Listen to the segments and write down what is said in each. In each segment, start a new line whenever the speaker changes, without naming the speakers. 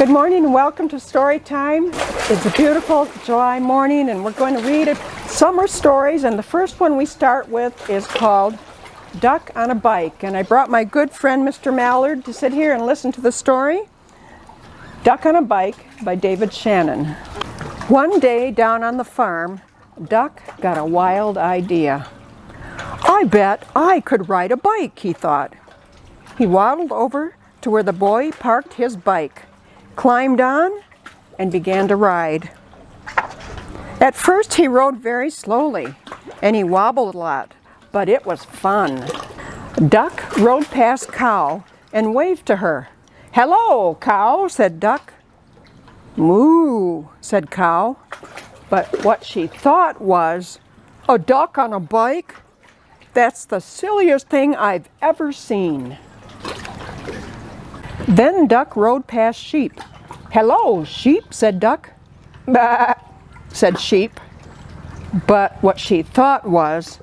Good morning and welcome to Story Time. It's a beautiful July morning and we're going to read summer stories, and the first one we start with is called Duck on a Bike. And I brought my good friend Mr. Mallard to sit here and listen to the story. Duck on a Bike by David Shannon. One day down on the farm, Duck got a wild idea. I bet I could ride a bike, he thought. He waddled over to where the boy parked his bike, climbed on, and began to ride. At first he rode very slowly, and he wobbled a lot, but it was fun. Duck rode past Cow and waved to her. "Hello, Cow," said Duck. "Moo," said Cow. But what she thought was, "A duck on a bike? That's the silliest thing I've ever seen." Then Duck rode past Sheep. "Hello, Sheep," said Duck. "Bah," said Sheep. But what she thought was,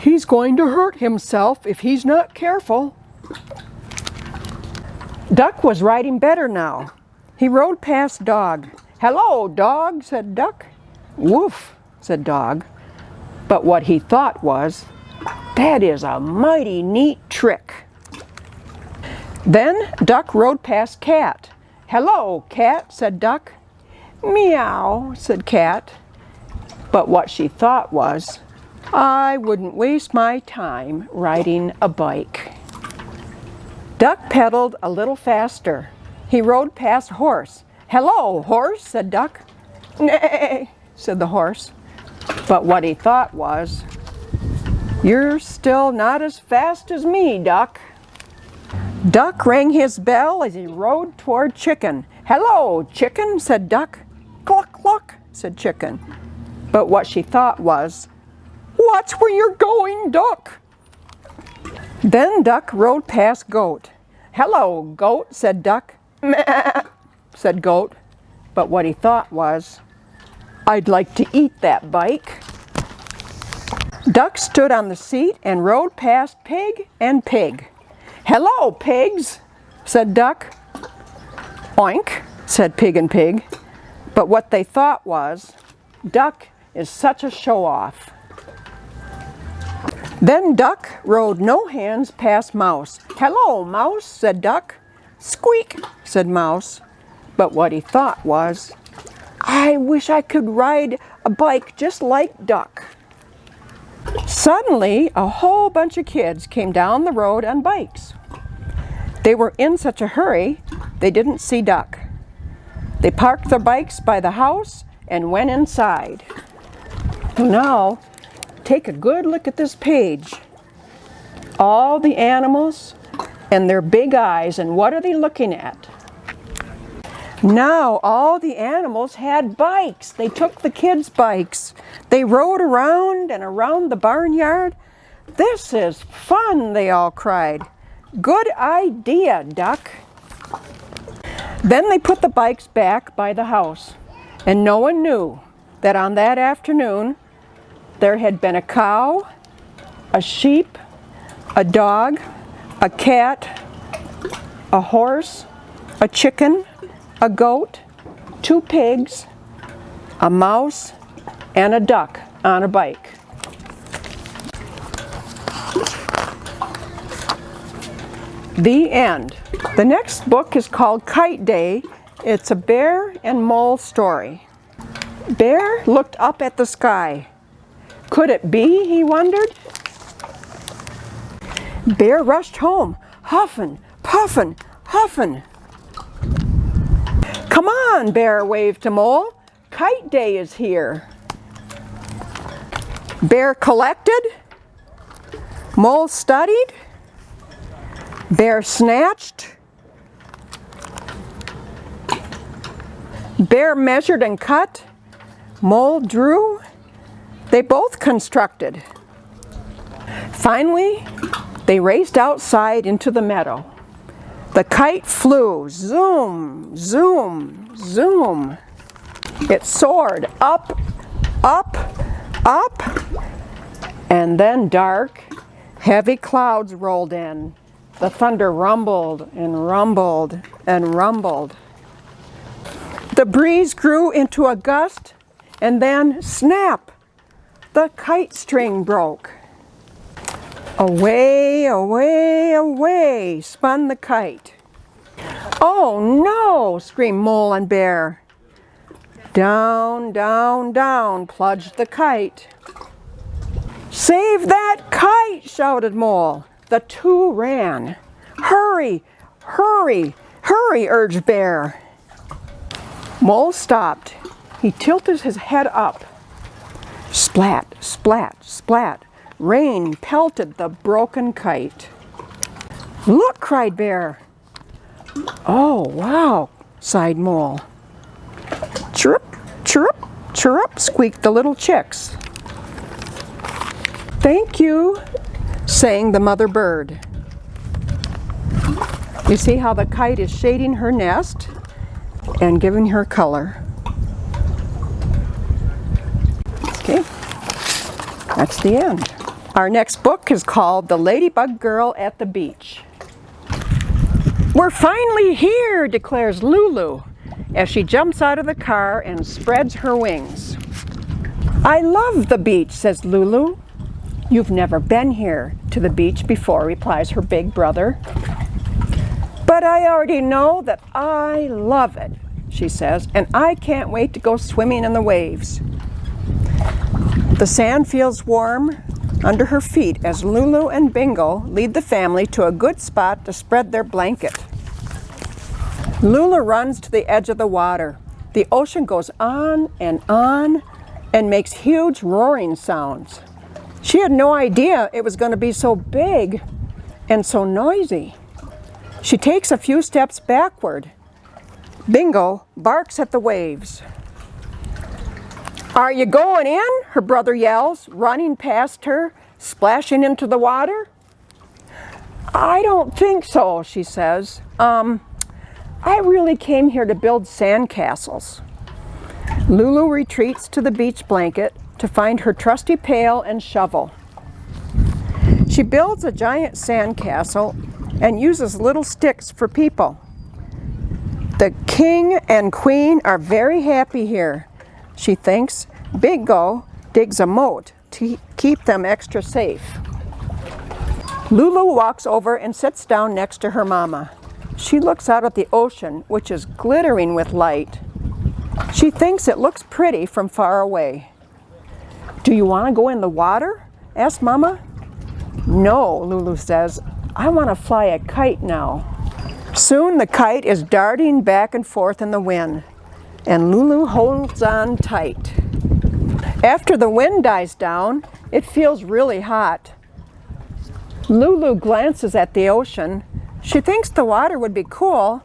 "He's going to hurt himself if he's not careful." Duck was riding better now. He rode past Dog. "Hello, Dog," said Duck. "Woof," said Dog. But what he thought was, "That is a mighty neat trick." Then Duck rode past Cat. "Hello, Cat," said Duck. "Meow," said Cat. But what she thought was, "I wouldn't waste my time riding a bike." Duck pedaled a little faster. He rode past Horse. "Hello, Horse," said Duck. "Nay," said the horse. But what he thought was, "You're still not as fast as me, Duck." Duck rang his bell as he rode toward Chicken. "Hello, Chicken," said Duck. "Cluck, cluck," said Chicken. But what she thought was, "Watch where you're going, Duck." Then Duck rode past Goat. "Hello, Goat," said Duck. "Meh," said Goat. But what he thought was, "I'd like to eat that bike." Duck stood on the seat and rode past Pig and Pig. "Hello, Pigs," said Duck. "Oink," said Pig and Pig. But what they thought was, "Duck is such a show-off." Then Duck rode no hands past Mouse. "Hello, Mouse," said Duck. "Squeak," said Mouse. But what he thought was, "I wish I could ride a bike just like Duck." Suddenly, a whole bunch of kids came down the road on bikes. They were in such a hurry, they didn't see Duck. They parked their bikes by the house and went inside. Now, take a good look at this page. All the animals and their big eyes, and what are they looking at? Now all the animals had bikes. They took the kids' bikes. They rode around and around the barnyard. "This is fun," they all cried. "Good idea, Duck." Then they put the bikes back by the house, and no one knew that on that afternoon there had been a cow, a sheep, a dog, a cat, a horse, a chicken, a goat, 2 pigs, a mouse, and a duck on a bike. The end. The next book is called Kite Day. It's a bear and mole story. Bear looked up at the sky. Could it be, he wondered? Bear rushed home, huffing, puffing, huffing. "Come on," Bear waved to Mole. "Kite Day is here." Bear collected. Mole studied. Bear snatched. Bear measured and cut. Mole drew. They both constructed. Finally, they raced outside into the meadow. The kite flew, zoom, zoom, zoom. It soared up, up, up, and then dark, heavy clouds rolled in. The thunder rumbled and rumbled and rumbled. The breeze grew into a gust, and then snap! The kite string broke. Away, away, away spun the kite. Oh no! Screamed Mole and Bear. Down, down, down plunged the kite. Save that kite! Shouted Mole. The two ran. Hurry, hurry, hurry, urged Bear. Mole stopped. He tilted his head up. Splat, splat, splat. Rain pelted the broken kite. Look, cried Bear. Oh, wow, sighed Mole. Chirrup, chirrup, chirrup, squeaked the little chicks. Thank you, sang the mother bird. You see how the kite is shading her nest and giving her color. Okay, that's the end. Our next book is called The Ladybug Girl at the Beach. We're finally here, declares Lulu as she jumps out of the car and spreads her wings. I love the beach, says Lulu. You've never been here to the beach before, replies her big brother. But I already know that I love it, she says, and I can't wait to go swimming in the waves. The sand feels warm under her feet as Lulu and Bingo lead the family to a good spot to spread their blanket. Lulu runs to the edge of the water. The ocean goes on and makes huge roaring sounds. She had no idea it was going to be so big and so noisy. She takes a few steps backward. Bingo barks at the waves. Are you going in? Her brother yells, running past her, splashing into the water. I don't think so, she says. I really came here to build sand castles. Lulu retreats to the beach blanket to find her trusty pail and shovel. She builds a giant sand castle and uses little sticks for people. The king and queen are very happy here, she thinks. Bingo digs a moat to keep them extra safe. Lulu walks over and sits down next to her mama. She looks out at the ocean, which is glittering with light. She thinks it looks pretty from far away. Do you want to go in the water? Asks Mama. No, Lulu says. I want to fly a kite now. Soon the kite is darting back and forth in the wind, and Lulu holds on tight. After the wind dies down, it feels really hot. Lulu glances at the ocean. She thinks the water would be cool,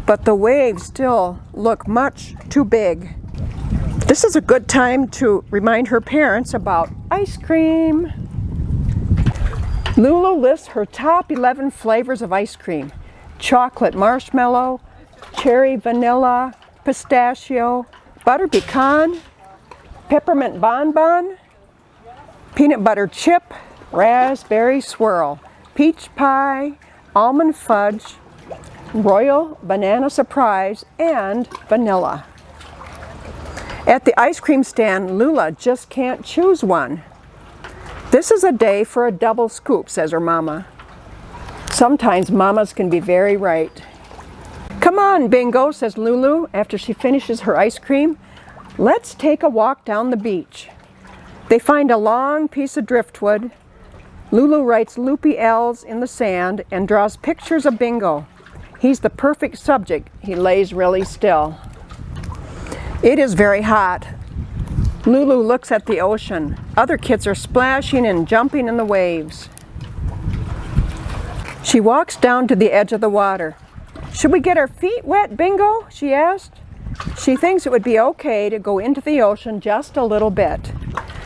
but the waves still look much too big. This is a good time to remind her parents about ice cream. Lulu lists her top 11 flavors of ice cream: chocolate marshmallow, cherry vanilla, pistachio, butter pecan, peppermint bonbon, peanut butter chip, raspberry swirl, peach pie, almond fudge, royal banana surprise, and vanilla. At the ice cream stand, Lula just can't choose one. This is a day for a double scoop, says her mama. Sometimes mamas can be very right. Come on, Bingo, says Lulu after she finishes her ice cream. Let's take a walk down the beach. They find a long piece of driftwood. Lulu writes loopy L's in the sand and draws pictures of Bingo. He's the perfect subject. He lays really still. It is very hot. Lulu looks at the ocean. Other kids are splashing and jumping in the waves. She walks down to the edge of the water. Should we get our feet wet, Bingo? She asked. She thinks it would be okay to go into the ocean just a little bit.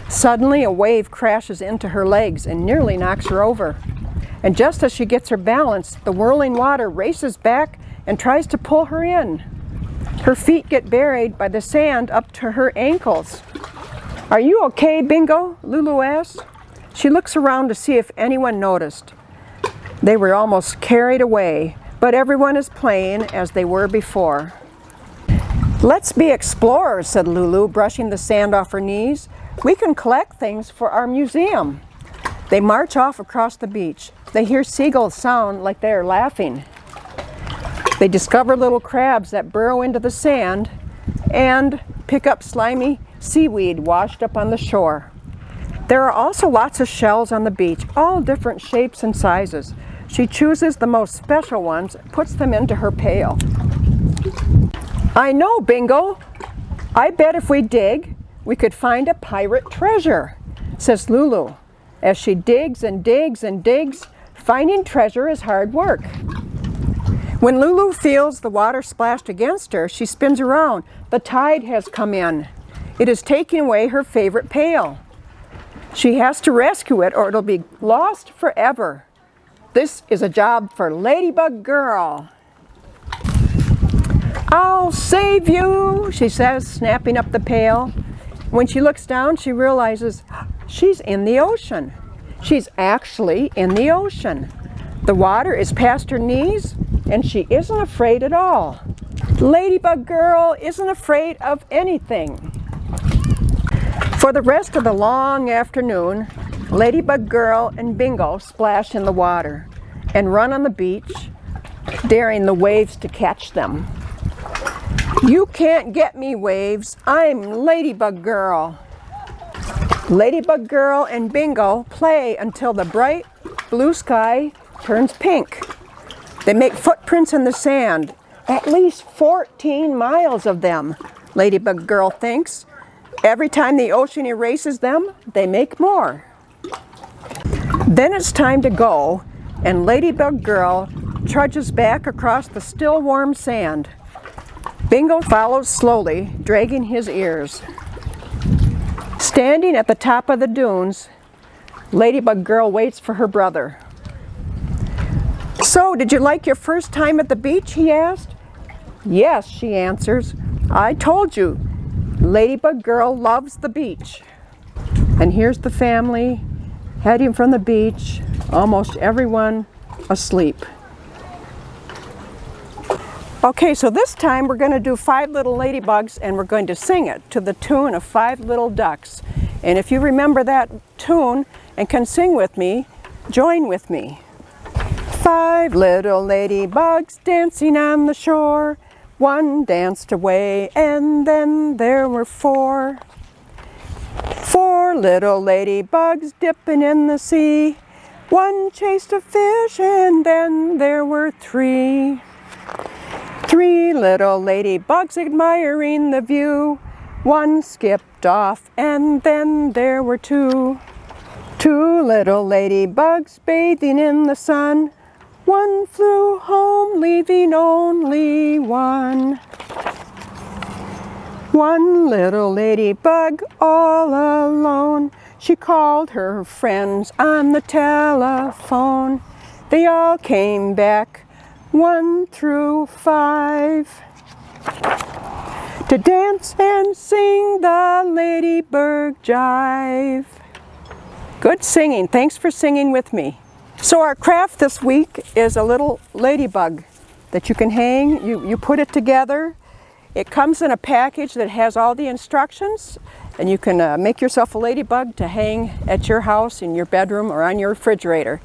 Suddenly, a wave crashes into her legs and nearly knocks her over. And just as she gets her balance, the whirling water races back and tries to pull her in. Her feet get buried by the sand up to her ankles. Are you okay, Bingo? Lulu asks. She looks around to see if anyone noticed. They were almost carried away, but everyone is playing as they were before. Let's be explorers, said Lulu, brushing the sand off her knees. We can collect things for our museum. They march off across the beach. They hear seagulls sound like they are laughing. They discover little crabs that burrow into the sand and pick up slimy seaweed washed up on the shore. There are also lots of shells on the beach, all different shapes and sizes. She chooses the most special ones, puts them into her pail. I know, Bingo. I bet if we dig, we could find a pirate treasure, says Lulu. As she digs and digs and digs, finding treasure is hard work. When Lulu feels the water splashed against her, she spins around. The tide has come in. It is taking away her favorite pail. She has to rescue it or it'll be lost forever. This is a job for Ladybug Girl. I'll save you, she says, snapping up the pail. When she looks down, she realizes she's in the ocean. She's actually in the ocean. The water is past her knees, and she isn't afraid at all. Ladybug Girl isn't afraid of anything. For the rest of the long afternoon, Ladybug Girl and Bingo splash in the water and run on the beach, daring the waves to catch them. You can't get me, waves. I'm Ladybug Girl. Ladybug Girl and Bingo play until the bright blue sky turns pink. They make footprints in the sand, at least 14 miles of them, Ladybug Girl thinks. Every time the ocean erases them, they make more. Then it's time to go, and Ladybug Girl trudges back across the still warm sand. Bingo follows slowly, dragging his ears. Standing at the top of the dunes, Ladybug Girl waits for her brother. So, did you like your first time at the beach? He asked. Yes, she answers. I told you, Ladybug Girl loves the beach. And here's the family heading from the beach, almost everyone asleep. Okay, so this time we're going to do 5 Little Ladybugs, and we're going to sing it to the tune of 5 Little Ducks. And if you remember that tune and can sing with me, join with me. 5 little ladybugs dancing on the shore. One danced away and then there were 4. 4 little ladybugs dipping in the sea. One chased a fish and then there were 3. 3 little ladybugs admiring the view. One skipped off and then there were 2. 2 little ladybugs bathing in the sun. One flew home, leaving only 1. 1 little ladybug all alone. She called her friends on the telephone. They all came back, 1 through 5, to dance and sing the ladybug jive. Good singing. Thanks for singing with me. So our craft this week is a little ladybug that you can hang. You put it together. It comes in a package that has all the instructions, and you can make yourself a ladybug to hang at your house, in your bedroom, or on your refrigerator.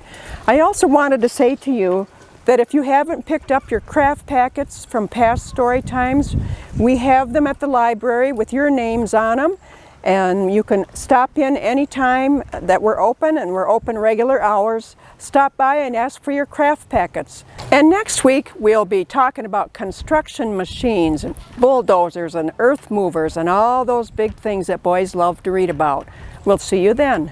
I also wanted to say to you that if you haven't picked up your craft packets from past story times, we have them at the library with your names on them. And you can stop in anytime that we're open, and we're open regular hours. Stop by and ask for your craft packets. And next week we'll be talking about construction machines and bulldozers and earth movers and all those big things that boys love to read about. We'll see you then.